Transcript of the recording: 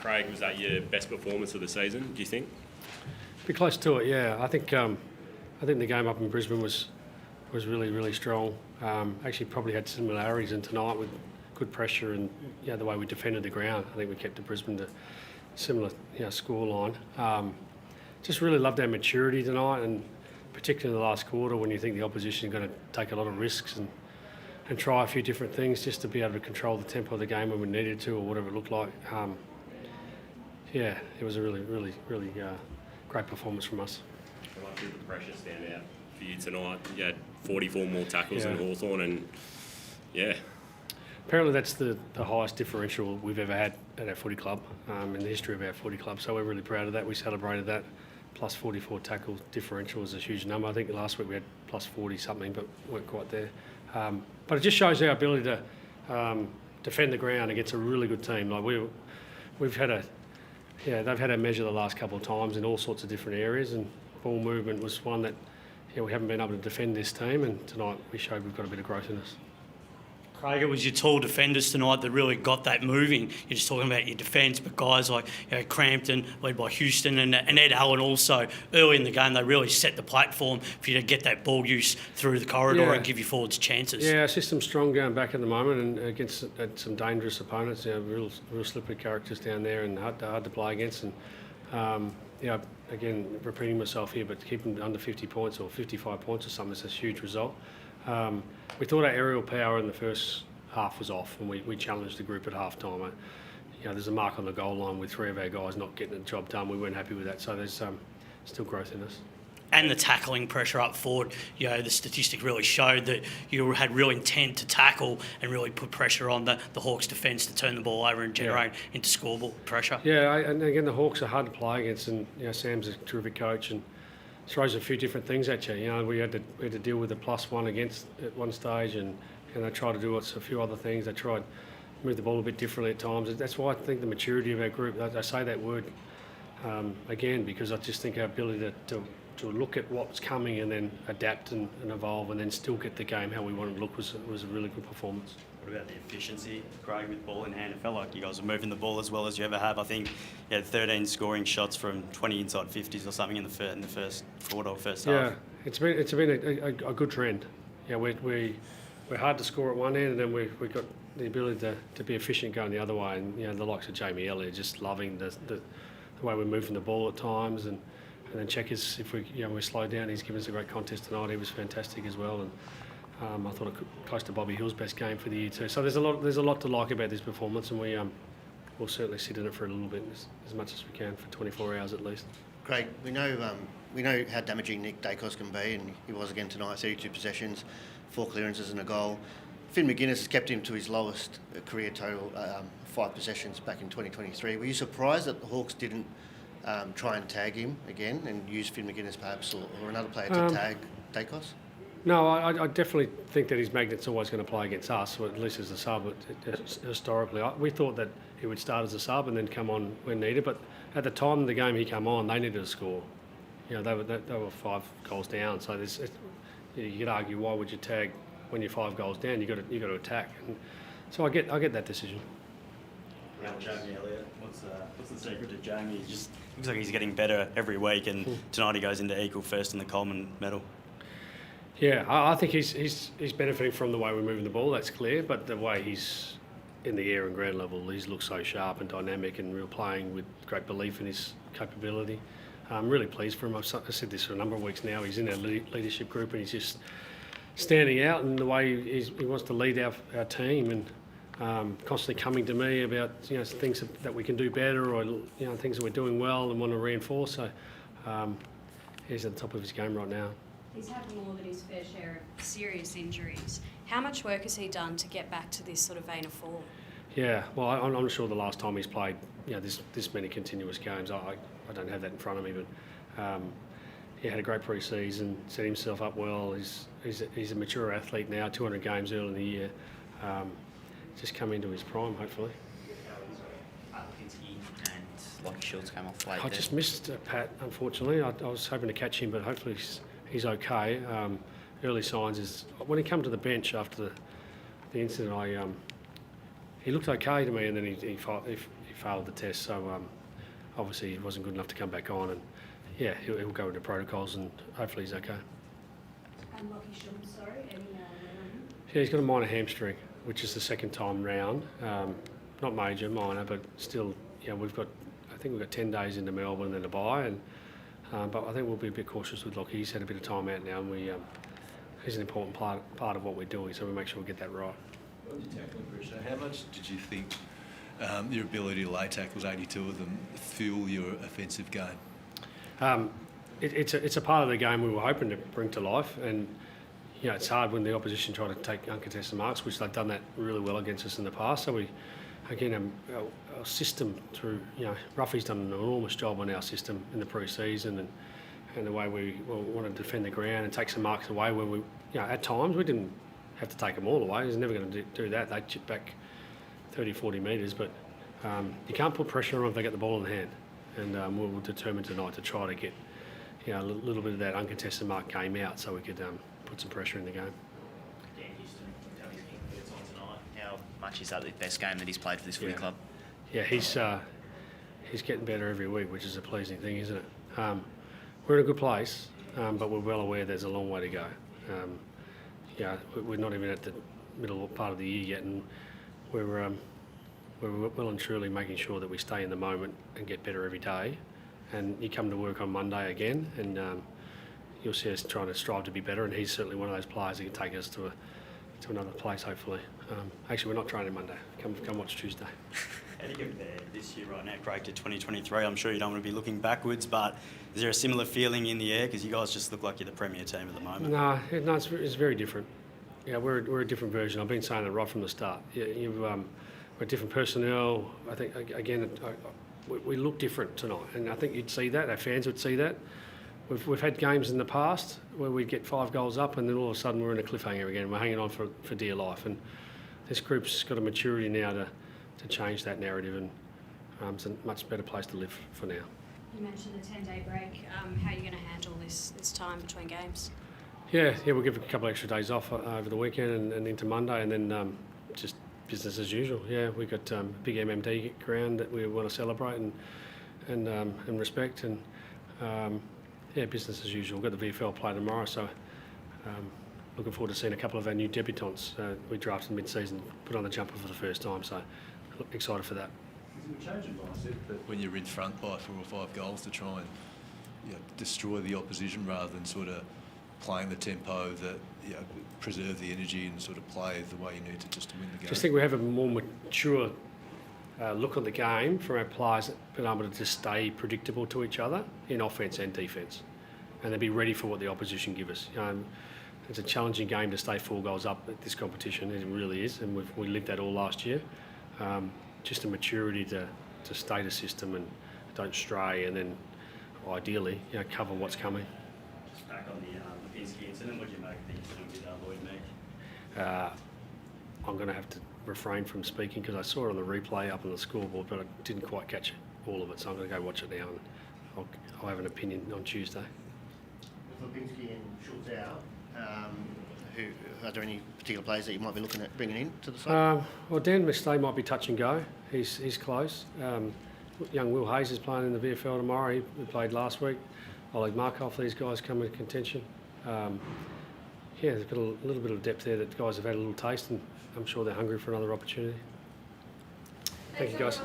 Craig, was that your best performance of the season, do you think? Be close to it, yeah. I think the game up in Brisbane was really, really strong. Actually probably had similarities in tonight with good pressure and the way we defended the ground. I think we kept the Brisbane to similar score line. Just really loved our maturity tonight, and particularly in the last quarter when you think the opposition is going to take a lot of risks and try a few different things just to be able to control the tempo of the game when we needed to or whatever it looked like. It was a really, really, really great performance from us. How did the pressure stand out for you tonight? You had 44 more tackles than Hawthorn, and apparently that's the highest differential we've ever had at our footy club, in the history of our footy club. So we're really proud of that. We celebrated that. Plus 44 tackle differential is a huge number. I think last week we had plus 40 something, but weren't quite there. But it just shows our ability to defend the ground against a really good team. Like we've had they've had a measure the last couple of times in all sorts of different areas, and ball movement was one that we haven't been able to defend this team, and tonight we showed we've got a bit of growth in us. Craig, it was your tall defenders tonight that really got that moving. You're just talking about your defence, but guys like Crampton, led by Houston, and Ed Allen also, early in the game, they really set the platform for you to get that ball use through the corridor and give your forwards chances. Yeah, our system's strong going back at the moment, and against some dangerous opponents, real slippery characters down there and hard to play against. And again, repeating myself here, but keeping under 50 points or 55 points or something is a huge result. We thought our aerial power in the first half was off, and we challenged the group at half time. There's a mark on the goal line with 3 of our guys not getting the job done. We weren't happy with that, so there's still growth in us. And the tackling pressure up forward, the statistic really showed that you had real intent to tackle and really put pressure on the Hawks' defence to turn the ball over and generate into scoreboard pressure. Yeah, and again, the Hawks are hard to play against, and Sam's a terrific coach and throws a few different things at you. We had to deal with the +1 against at one stage, and they tried to do a few other things. They tried to move the ball a bit differently at times. That's why I think the maturity of our group, I say that word again, because I just think our ability to look at what's coming and then adapt and evolve and then still get the game how we want it to look was a really good performance. What about the efficiency, Craig, with ball in hand? It felt like you guys were moving the ball as well as you ever have. I think you had 13 scoring shots from 20 inside 50s or something in the first quarter or first half. Yeah, it's been a good trend. We're hard to score at one end, and then we've got the ability to be efficient going the other way. And the likes of Jamie Elliott just loving the way we're moving the ball at times, and then Checkers, if we slow down, he's given us a great contest tonight. He was fantastic as well, and I thought close to Bobby Hill's best game for the year too. So there's a lot to like about this performance, and we'll certainly sit in it for a little bit, as much as we can, for 24 hours at least. Craig, we know how damaging Nick Dacos can be, and he was again tonight. 32 possessions, 4 clearances and a goal. Finn McGuinness has kept him to his lowest career total, 5 possessions back in 2023. Were you surprised that the Hawks didn't try and tag him again and use Finn McGuinness perhaps, or another player to tag Dacos? No, I definitely think that his magnet's always going to play against us, or at least as a sub. Historically, we thought that he would start as a sub and then come on when needed. But at the time of the game he came on, they needed a score. They were 5 goals down. So you could argue, why would you tag when you're 5 goals down? You got to attack. And so I get that decision. Jamie Elliott, what's the secret to Jamie? He just looks like he's getting better every week, and tonight he goes into equal first in the Coleman medal. Yeah, I think he's benefiting from the way we're moving the ball, that's clear, but the way he's in the air and ground level, he's looked so sharp and dynamic and real playing with great belief in his capability. I'm really pleased for him. I've said this for a number of weeks now. He's in our leadership group, and he's just standing out in the way he wants to lead our team, and constantly coming to me about things that we can do better, or things that we're doing well and want to reinforce. So he's at the top of his game right now. He's had more than his fair share of serious injuries. How much work has he done to get back to this sort of vein of form? Yeah, well, I'm not sure the last time he's played this many continuous games. I don't have that in front of me, but he had a great pre-season, set himself up well. He's a mature athlete now, 200 games early in the year. Just come into his prime, hopefully. And Lockie Shields came off late. I just missed Pat, unfortunately. I was hoping to catch him, but hopefully he's okay. Early signs is when he came to the bench after the incident, he looked okay to me, and then he failed the test, so obviously he wasn't good enough to come back on. And yeah, he'll go into protocols, and hopefully he's okay. And Lockie Shum, sorry, any Yeah, he's got a minor hamstring, which is the second time round. Not major, minor, but still, I think we've got 10 days into Melbourne and then a bye, and but I think we'll be a bit cautious with Lockie. He's had a bit of time out now, and he's an important part of what we're doing, so we make sure we get that right. On your tackling pressure, how much did you think your ability to lay tackles, 82 of them, fuel your offensive game? It's a part of the game we were hoping to bring to life, and it's hard when the opposition try to take uncontested marks, which they've done that really well against us in the past. So our system through, Ruffy's done an enormous job on our system in the pre-season, and the way we want to defend the ground and take some marks away where we, at times we didn't have to take them all away. He's never going to do that. They chip back 30, 40 metres, but you can't put pressure on them if they get the ball in the hand. And we're determined tonight to try to get a little bit of that uncontested mark game out, so we could put some pressure in the game. Dan Houston, tell me his thoughts on tonight. How much is that the best game that he's played for this footy club? Yeah, he's getting better every week, which is a pleasing thing, isn't it? We're in a good place, but we're well aware there's a long way to go. We're not even at the middle part of the year yet, and we're well and truly making sure that we stay in the moment and get better every day. And you come to work on Monday again, and you'll see us trying to strive to be better. And he's certainly one of those players that can take us to another place, hopefully. Actually, we're not training Monday. Come watch Tuesday. How do you compare this year right now, Craig, to 2023? I'm sure you don't want to be looking backwards, but is there a similar feeling in the air? Because you guys just look like you're the premier team at the moment. No, it's very different. Yeah, we're a different version. I've been saying that right from the start. We're different personnel. I think, again, we look different tonight, and I think you'd see that. Our fans would see that. We've had games in the past where we'd get 5 goals up, and then all of a sudden we're in a cliffhanger again. We're hanging on for dear life, and this group's got a maturity now to change that narrative, and it's a much better place to live for now. You mentioned the 10-day break. How are you going to handle this time between games? Yeah, we'll give a couple of extra days off over the weekend and into Monday, and then just business as usual. Yeah, we've got a big MMD ground that we want to celebrate and respect, and business as usual. We've got the VFL play tomorrow, so looking forward to seeing a couple of our new debutants. We drafted mid-season, put on the jumper for the first time, so excited for that. Is it a change in mindset that when you're in front by 4 or 5 goals to try and destroy the opposition rather than sort of playing the tempo that preserve the energy and sort of play the way you need to just to win the game? I just think we have a more mature look at the game from our players, being able to just stay predictable to each other in offence and defence, and they'll be ready for what the opposition give us. It's a challenging game to stay 4 goals up at this competition. It really is, and we lived that all last year. Just a maturity to stay the system and don't stray, and then ideally cover what's coming. Just back on the Lipinski incident, what do you make of the incident with Lloyd Meek? I'm going to have to refrain from speaking because I saw it on the replay up on the scoreboard, but I didn't quite catch all of it, so I'm going to go watch it now, and I'll have an opinion on Tuesday. With Lipinski and Schultz out, are there any particular players that you might be looking at bringing in to the side? Well, Dan Mistay might be touch and go. He's close. Young Will Hayes is playing in the VFL tomorrow. He played last week. Oleg Markov, these guys come in contention. They've got a little bit of depth there that guys have had a little taste, and I'm sure they're hungry for another opportunity. Thank you, guys.